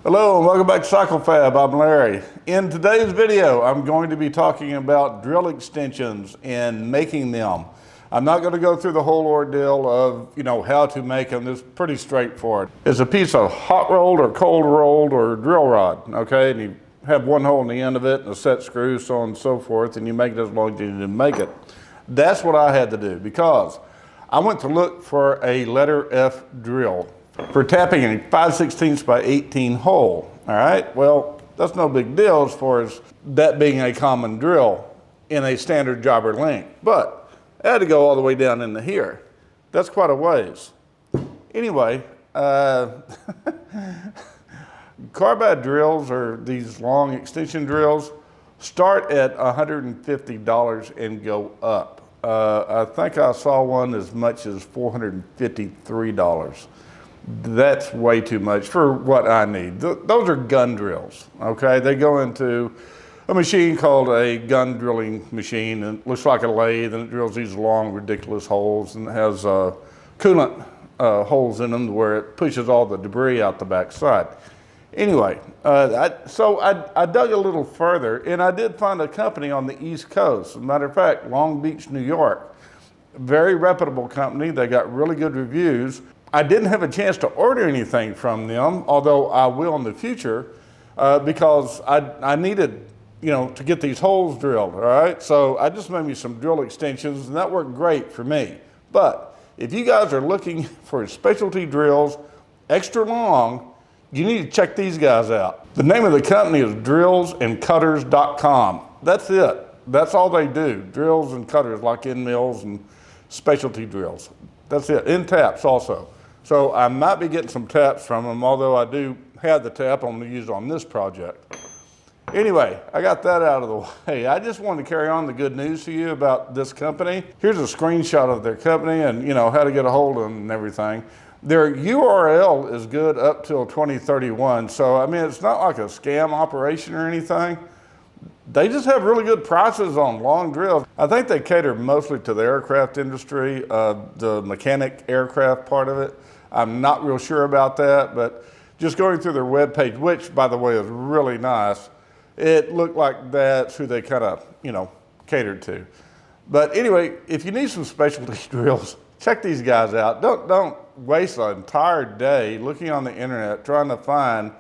Hello and welcome back to CycleFab. I'm Larry. In today's video, I'm going to be talking about drill extensions and making them. I'm not going to go through the whole ordeal of, how to make them. It's pretty straightforward. It's a piece of hot rolled or cold rolled or drill rod, okay? And you have one hole in the end of it and a set screw, so on and so forth, and you make it as long as you need to make it. That's what I had to do because I went to look for a letter F drill for tapping a 5/16 by 18 hole. All right, well, that's no big deal as far as that being a common drill in a standard jobber length, but I had to go all the way down into here. That's quite a ways. Anyway, carbide drills, or these long extension drills, start at $150 and go up. I think I saw one as much as $453. That's way too much for what I need. Those are gun drills, okay? They go into a machine called a gun drilling machine, and it looks like a lathe, and it drills these long, ridiculous holes, and it has coolant holes in them where it pushes all the debris out the back side. Anyway, so I dug a little further, and I did find a company on the East Coast. As a matter of fact, Long Beach, New York. Very reputable company. They got really good reviews. I didn't have a chance to order anything from them, although I will in the future, because I needed, to get these holes drilled, all right? So I just made me some drill extensions, and that worked great for me. But if you guys are looking for specialty drills, extra long, you need to check these guys out. The name of the company is drillsandcutters.com. That's it. That's all they do, drills and cutters, like end mills and specialty drills. That's it, in taps also. So I might be getting some taps from them, although I do have the tap I'm gonna use on this project. Anyway, I got that out of the way. I just wanted to carry on the good news to you about this company. Here's a screenshot of their company and how to get a hold of them and everything. Their URL is good up till 2031. So, I mean, it's not like a scam operation or anything. They just have really good prices on long drills. I think they cater mostly to the aircraft industry, the mechanic aircraft part of it. I'm not real sure about that, but just going through their webpage, which by the way is really nice, it looked like that's who they kind of, catered to. But anyway, if you need some specialty drills, check these guys out. Don't waste an entire day looking on the internet trying to find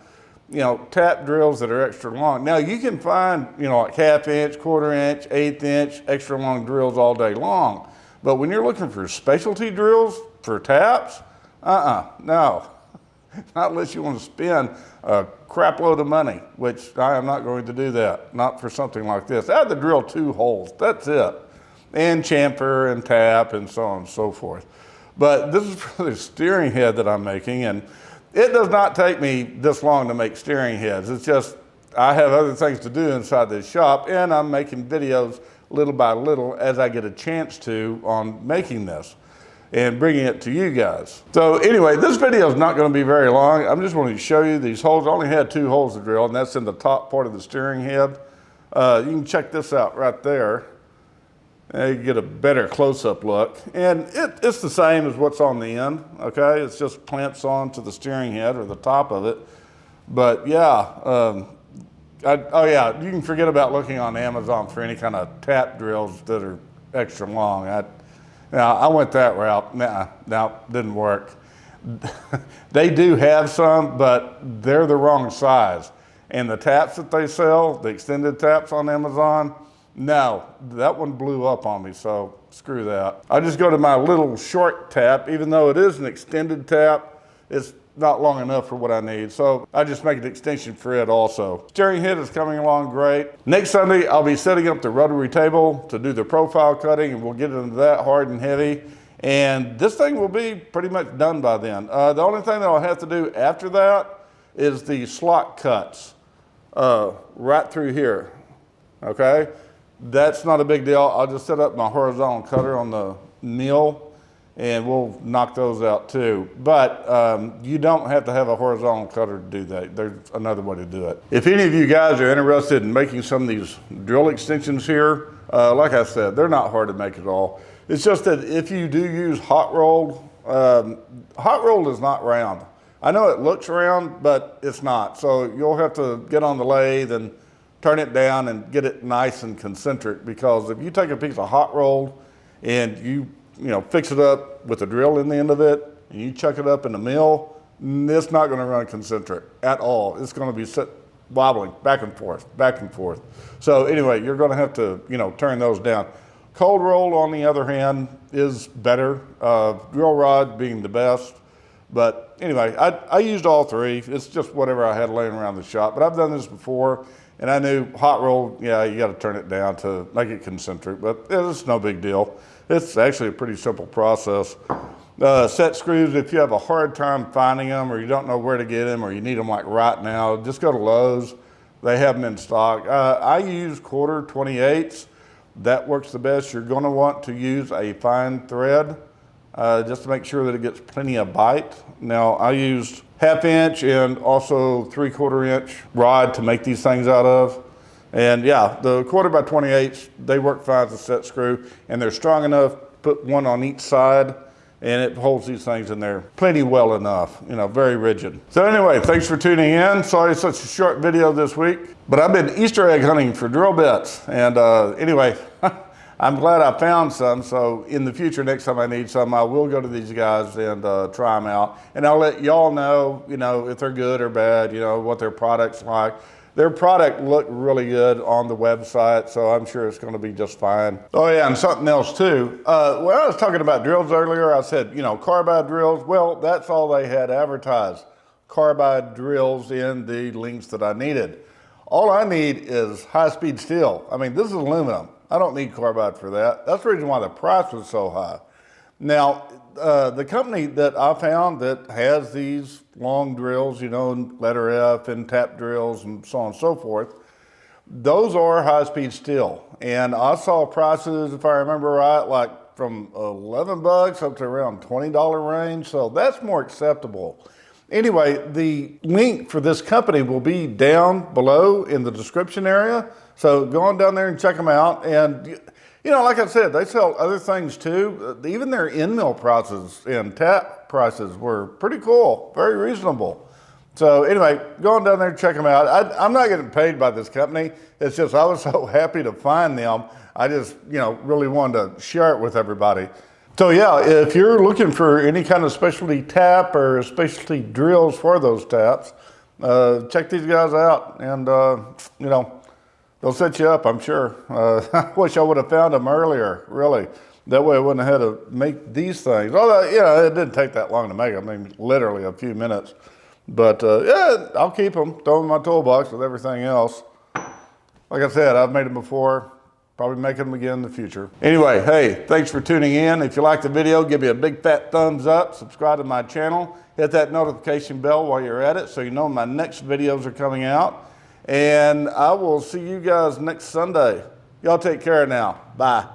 tap drills that are extra long. Now you can find, like ½ inch, $1/4 inch, ½ inch, extra long drills all day long. But when you're looking for specialty drills for taps, no. Not unless you want to spend a crap load of money, which I am not going to do that. Not for something like this. I had to drill 2 holes, that's it. And chamfer and tap and so on and so forth. But this is for the steering head that I'm making, and it does not take me this long to make steering heads. It's just, I have other things to do inside this shop, and I'm making videos little by little as I get a chance to on making this and bringing it to you guys. So anyway, this video is not going to be very long. I'm just wanting to show you these holes. I only had 2 holes to drill, and that's in the top part of the steering head. You can check this out right there. You get a better close-up look. And it's the same as what's on the end, okay? It's just clamps on to the steering head or the top of it. But yeah, you can forget about looking on Amazon for any kind of tap drills that are extra long. I went that route. No, didn't work. They do have some, but they're the wrong size. And the taps that they sell, the extended taps on Amazon, no, that one blew up on me, so screw that. I just go to my little short tap. Even though it is an extended tap, it's not long enough for what I need, so I just make an extension for it also. Steering head is coming along great. Next Sunday, I'll be setting up the rotary table to do the profile cutting, and we'll get into that hard and heavy. And this thing will be pretty much done by then. The only thing that I'll have to do after that is the slot cuts right through here, okay? That's not a big deal. I'll just set up my horizontal cutter on the mill and we'll knock those out too. But you don't have to have a horizontal cutter to do that. There's another way to do it. If any of you guys are interested in making some of these drill extensions here, like I said, they're not hard to make at all. It's just that if you do use hot rolled is not round. I know it looks round, but it's not. So you'll have to get on the lathe and turn it down and get it nice and concentric, because if you take a piece of hot roll and you fix it up with a drill in the end of it and you chuck it up in the mill, it's not going to run concentric at all. It's going to be wobbling back and forth, back and forth. So anyway, you're going to have to turn those down. Cold roll, on the other hand, is better. Drill rod being the best. But anyway, I used all three. It's just whatever I had laying around the shop. But I've done this before, and I knew hot roll, yeah, you got to turn it down to make it concentric, but it's no big deal. It's actually a pretty simple process. Set screws, if you have a hard time finding them, or you don't know where to get them, or you need them like right now, just go to Lowe's. They have them in stock. I use 1/4 28s. That works the best. You're going to want to use a fine thread, just to make sure that it gets plenty of bite. Now, I used 1/2 inch and also 3/4 inch rod to make these things out of. And yeah, the 1/4 by 28s, they work fine as a set screw, and they're strong enough, put one on each side, and it holds these things in there plenty well enough, very rigid. So anyway, thanks for tuning in. Sorry it's such a short video this week, but I've been Easter egg hunting for drill bits. And anyway, I'm glad I found some. So in the future, next time I need some, I will go to these guys and try them out. And I'll let y'all know, if they're good or bad, what their product's like. Their product looked really good on the website, so I'm sure it's going to be just fine. Oh yeah, and something else too. When I was talking about drills earlier, I said, carbide drills. Well, that's all they had advertised. Carbide drills in the links that I needed. All I need is high-speed steel. I mean, this is aluminum. I don't need carbide for that. That's the reason why the price was so high. Now, the company that I found that has these long drills, letter F and tap drills and so on and so forth, those are high-speed steel. And I saw prices, if I remember right, like from $11 up to around $20 range. So that's more acceptable. Anyway, the link for this company will be down below in the description area. So go on down there and check them out. And like I said, they sell other things too. Even their in-mill prices and tap prices were pretty cool, very reasonable. So anyway, go on down there and check them out. I'm not getting paid by this company. It's just I was so happy to find them. I just, really wanted to share it with everybody. So yeah, if you're looking for any kind of specialty tap or specialty drills for those taps, check these guys out, and they'll set you up, I'm sure. I wish I would have found them earlier, really. That way I wouldn't have had to make these things. Although, it didn't take that long to make them. I mean, literally a few minutes. But yeah, I'll keep them, throw them in my toolbox with everything else. Like I said, I've made them before. Probably making them again in the future. Anyway, hey, thanks for tuning in. If you liked the video, give me a big fat thumbs up, subscribe to my channel, hit that notification bell while you're at it so you know my next videos are coming out. And I will see you guys next Sunday. Y'all take care now. Bye.